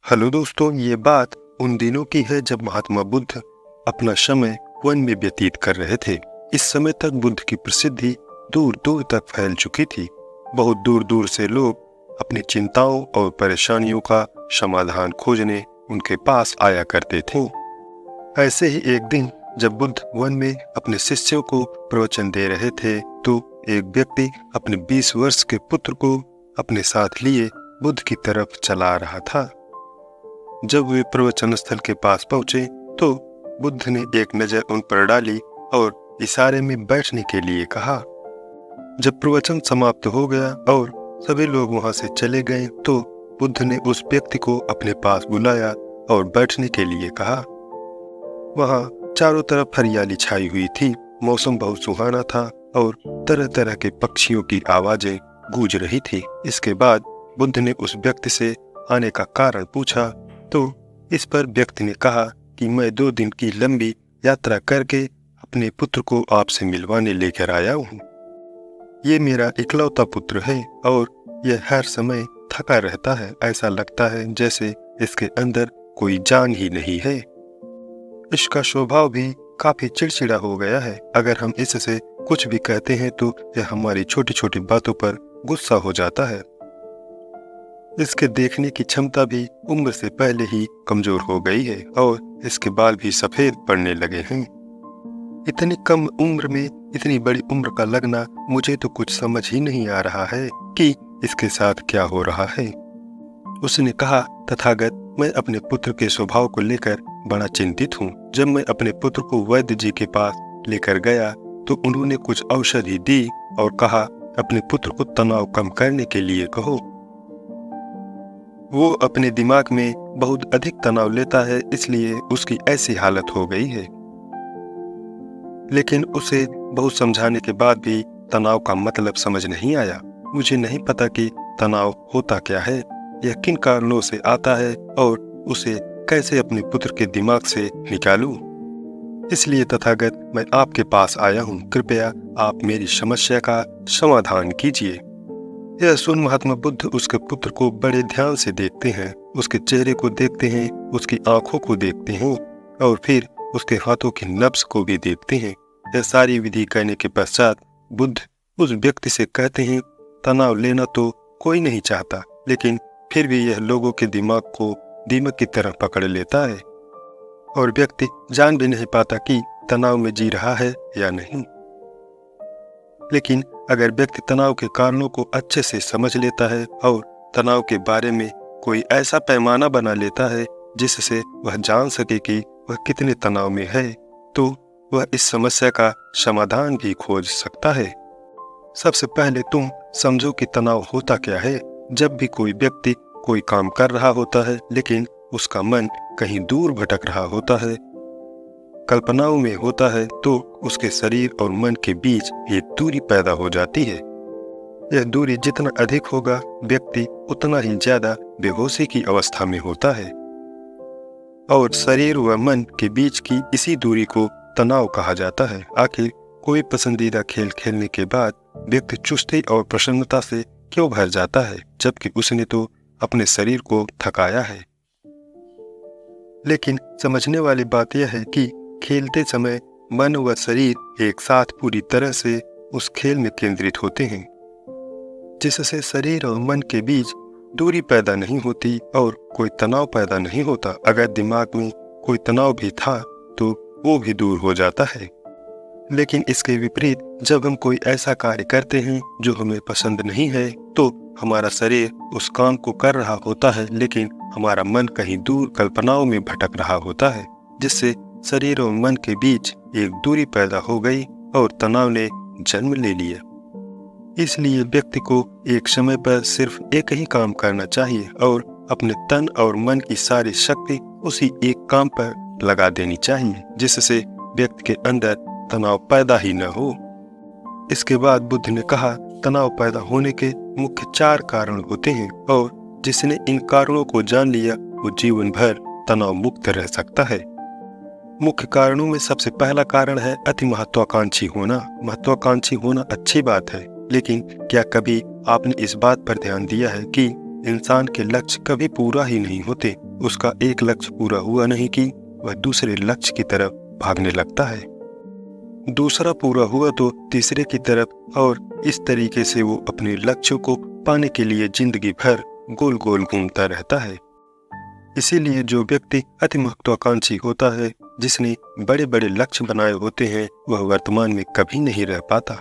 Hello दोस्तों, ये बात उन दिनों की है जब महात्मा बुद्ध अपना समय वन में व्यतीत कर रहे थे। इस समय तक बुद्ध की प्रसिद्धि दूर दूर तक फैल चुकी थी। बहुत दूर दूर से लोग अपनी चिंताओं और परेशानियों का समाधान खोजने उनके पास आया करते थे। ऐसे ही एक दिन जब बुद्ध वन में अपने शिष्यों को प्रवचन दे रहे थे, तो एक व्यक्ति अपने 20 वर्ष के पुत्र को अपने साथ लिए बुद्ध की तरफ चला रहा था। जब वे प्रवचन स्थल के पास पहुंचे तो बुद्ध ने एक नजर उन पर डाली और इशारे में बैठने के लिए कहा। जब प्रवचन समाप्त हो गया और सभी लोग वहां से चले गए तो बुद्ध ने उस व्यक्ति को अपने पास बुलाया और बैठने के लिए कहा। वहां चारों तरफ हरियाली छाई हुई थी, मौसम बहुत सुहाना था और तरह तरह के पक्षियों की आवाजें गूंज रही थी। इसके बाद बुद्ध ने उस व्यक्ति से आने का कारण पूछा तो इस पर व्यक्ति ने कहा कि मैं 2 दिन की लंबी यात्रा करके अपने पुत्र को आपसे मिलवाने लेकर आया हूँ। ये मेरा इकलौता पुत्र है और यह हर समय थका रहता है। ऐसा लगता है जैसे इसके अंदर कोई जान ही नहीं है। इसका स्वभाव भी काफी चिड़चिड़ा हो गया है। अगर हम इससे कुछ भी कहते हैं तो यह हमारी छोटी छोटी बातों पर गुस्सा हो जाता है। इसके देखने की क्षमता भी उम्र से पहले ही कमजोर हो गई है और इसके बाल भी सफेद पड़ने लगे हैं। इतनी कम उम्र में इतनी बड़ी उम्र का लगना, मुझे तो कुछ समझ ही नहीं आ रहा है कि इसके साथ क्या हो रहा है। उसने कहा, तथागत, मैं अपने पुत्र के स्वभाव को लेकर बड़ा चिंतित हूँ। जब मैं अपने पुत्र को वैद्य जी के पास लेकर गया तो उन्होंने कुछ औषधि दी और कहा, अपने पुत्र को तनाव कम करने के लिए कहो। वो अपने दिमाग में बहुत अधिक तनाव लेता है, इसलिए उसकी ऐसी हालत हो गई है। लेकिन उसे बहुत समझाने के बाद भी तनाव का मतलब समझ नहीं आया। मुझे नहीं पता कि तनाव होता क्या है, यह किन कारणों से आता है और उसे कैसे अपने पुत्र के दिमाग से निकालूं। इसलिए तथागत, मैं आपके पास आया हूँ। कृपया आप मेरी समस्या का समाधान कीजिए। यह सुन महात्मा बुद्ध उसके पुत्र को बड़े ध्यान से देखते हैं। उसके चेहरे को देखते हैं, उसकी आंखों को देखते हैं और फिर उसके हाथों की नब्ज को भी देखते हैं। यह सारी विधि करने के पश्चात बुद्ध उस व्यक्ति से कहते हैं, तनाव लेना तो कोई नहीं चाहता, लेकिन फिर भी यह लोगों के दिमाग को दीमक की तरह पकड़ लेता है और व्यक्ति जान भी नहीं पाता कि तनाव में जी रहा है या नहीं। लेकिन अगर व्यक्ति तनाव के कारणों को अच्छे से समझ लेता है और तनाव के बारे में कोई ऐसा पैमाना बना लेता है जिससे वह जान सके कि वह कितने तनाव में है, तो वह इस समस्या का समाधान भी खोज सकता है। सबसे पहले तुम समझो कि तनाव होता क्या है। जब भी कोई व्यक्ति कोई काम कर रहा होता है लेकिन उसका मन कहीं दूर भटक रहा होता है, कल्पनाओं में होता है, तो उसके शरीर और मन के बीच एक दूरी पैदा हो जाती है। यह दूरी जितना अधिक होगा, व्यक्ति उतना ही ज्यादा बेहोशी की अवस्था में होता है और शरीर व मन के बीच की इसी दूरी को तनाव कहा जाता है। आखिर कोई पसंदीदा खेल खेलने के बाद व्यक्ति चुस्ती और प्रसन्नता से क्यों भर जाता है, जबकि उसने तो अपने शरीर को थकाया है। लेकिन समझने वाली बात यह है कि खेलते समय मन व शरीर एक साथ पूरी तरह से उस खेल में केंद्रित होते हैं, जिससे शरीर और मन के बीच दूरी पैदा नहीं होती और कोई तनाव पैदा नहीं होता। अगर दिमाग में कोई तनाव भी था तो वो भी दूर हो जाता है। लेकिन इसके विपरीत जब हम कोई ऐसा कार्य करते हैं जो हमें पसंद नहीं है, तो हमारा शरीर उस काम को कर रहा होता है लेकिन हमारा मन कहीं दूर कल्पनाओं में भटक रहा होता है, जिससे शरीर और मन के बीच एक दूरी पैदा हो गई और तनाव ने जन्म ले लिया। इसलिए व्यक्ति को एक समय पर सिर्फ एक ही काम करना चाहिए और अपने तन और मन की सारी शक्ति उसी एक काम पर लगा देनी चाहिए, जिससे व्यक्ति के अंदर तनाव पैदा ही न हो। इसके बाद बुद्ध ने कहा, तनाव पैदा होने के मुख्य 4 कारण होते हैं और जिसने इन कारणों को जान लिया वो जीवन भर तनाव मुक्त रह सकता है। मुख्य कारणों में सबसे पहला कारण है अति महत्वाकांक्षी होना। महत्वाकांक्षी होना अच्छी बात है, लेकिन क्या कभी आपने इस बात पर ध्यान दिया है कि इंसान के लक्ष्य कभी पूरा ही नहीं होते, उसका एक लक्ष्य पूरा हुआ नहीं कि वह दूसरे लक्ष्य की तरफ भागने लगता है। दूसरा पूरा हुआ तो तीसरे की तरफ, और इस तरीके से वो अपने लक्ष्य को पाने के लिए जिंदगी भर गोल गोल घूमता रहता है। इसीलिए जो व्यक्ति अति महत्वाकांक्षी होता है, जिसने बड़े बड़े लक्ष्य बनाए होते हैं, वह वर्तमान में कभी नहीं रह पाता।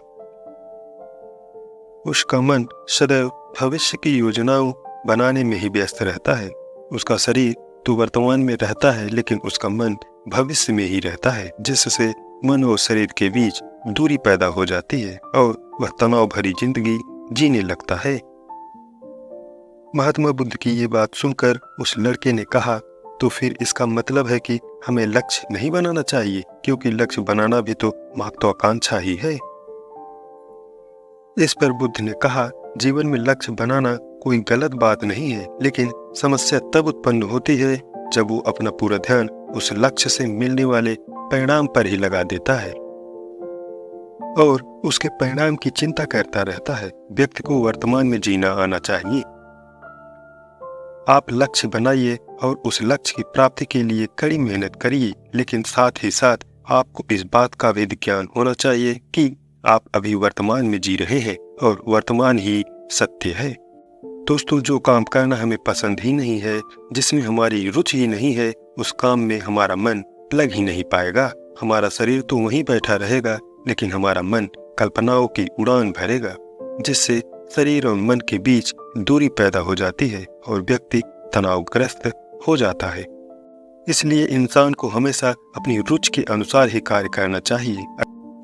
उसका मन सदैव भविष्य की योजनाओं बनाने में ही व्यस्त रहता है। उसका शरीर तो वर्तमान में रहता है, लेकिन उसका मन भविष्य में ही रहता है, जिससे मन और शरीर के बीच दूरी पैदा हो जाती है और वह तनाव भरी जिंदगी जीने लगता है। महात्मा बुद्ध की ये बात सुनकर उस लड़के ने कहा, तो फिर इसका मतलब है कि हमें लक्ष्य नहीं बनाना चाहिए, क्योंकि लक्ष्य बनाना भी तो महत्वाकांक्षा ही है। इस पर बुद्ध ने कहा, जीवन में लक्ष्य बनाना कोई गलत बात नहीं है, लेकिन समस्या तब उत्पन्न होती है जब वो अपना पूरा ध्यान उस लक्ष्य से मिलने वाले परिणाम पर ही लगा देता है और उसके परिणाम की चिंता करता रहता है। व्यक्ति को वर्तमान में जीना आना चाहिए। आप लक्ष्य बनाइए और उस लक्ष्य की प्राप्ति के लिए कड़ी मेहनत करिए, लेकिन साथ ही साथ आपको इस बात का भी ज्ञान होना चाहिए कि आप अभी वर्तमान में जी रहे हैं और वर्तमान ही सत्य है। दोस्तों, जो काम करना हमें पसंद ही नहीं है, जिसमें हमारी रुचि ही नहीं है, उस काम में हमारा मन लग ही नहीं पाएगा। हमारा शरीर तो वहीं बैठा रहेगा, लेकिन हमारा मन कल्पनाओं की उड़ान भरेगा, जिससे शरीर और मन के बीच दूरी पैदा हो जाती है और व्यक्ति तनावग्रस्त हो जाता है। इसलिए इंसान को हमेशा अपनी रुचि के अनुसार ही कार्य करना चाहिए।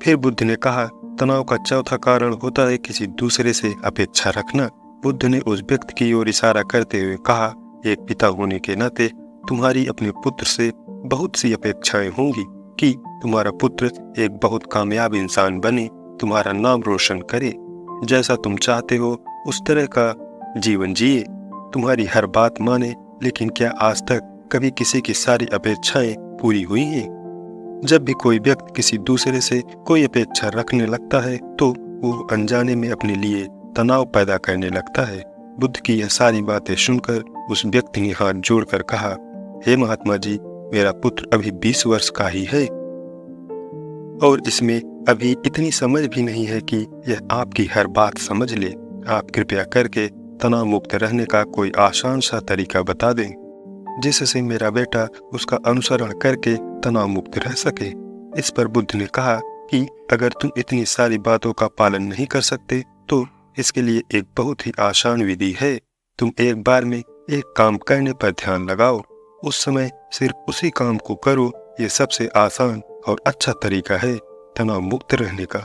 फिर बुद्ध ने कहा, तनाव का चौथा कारण होता है किसी दूसरे से अपेक्षा रखना। बुद्ध ने उस व्यक्ति की ओर इशारा करते हुए कहा, एक पिता होने के नाते तुम्हारी अपने पुत्र से बहुत सी अपेक्षाएं होंगी कि तुम्हारा पुत्र एक बहुत कामयाब इंसान बने, तुम्हारा नाम रोशन करे, जैसा तुम चाहते हो उस तरह का जीवन जिए, तुम्हारी हर बात माने। लेकिन क्या आज तक कभी किसी की सारी अपेक्षाएं पूरी हुई हैं? जब भी कोई व्यक्ति किसी दूसरे से कोई अपेक्षा रखने लगता है तो वो अनजाने में अपने लिए तनाव पैदा करने लगता है। बुद्ध की यह सारी बातें सुनकर उस व्यक्ति ने हाथ जोड़कर कहा, हे महात्मा जी, मेरा पुत्र अभी 20 वर्ष का ही है और इसमें अभी इतनी समझ भी नहीं है कि यह आपकी हर बात समझ ले। आप कृपया करके तनाव मुक्त रहने का कोई आसान सा तरीका बता दें, जिससे मेरा बेटा उसका अनुसरण करके तनाव मुक्त रह सके। इस पर बुद्ध ने कहा कि अगर तुम इतनी सारी बातों का पालन नहीं कर सकते तो इसके लिए एक बहुत ही आसान विधि है। तुम एक बार में एक काम करने पर ध्यान लगाओ, उस समय सिर्फ उसी काम को करो। ये सबसे आसान और अच्छा तरीका है तनाव मुक्त रहने का।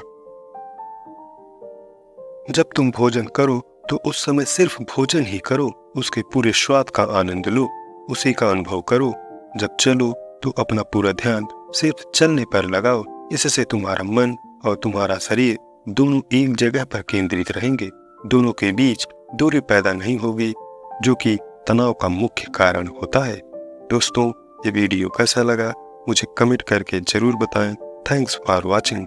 जब तुम भोजन करो तो उस समय सिर्फ भोजन ही करो, उसके पूरे स्वाद का आनंद लो, उसी का अनुभव करो। जब चलो तो अपना पूरा ध्यान सिर्फ चलने पर लगाओ। इससे तुम्हारा मन और तुम्हारा शरीर दोनों एक जगह पर केंद्रित रहेंगे, दोनों के बीच दूरी पैदा नहीं होगी, जो कि तनाव का मुख्य कारण होता है। दोस्तों, ये वीडियो कैसा लगा मुझे कमेंट करके जरूर बताएं। Thanks for watching.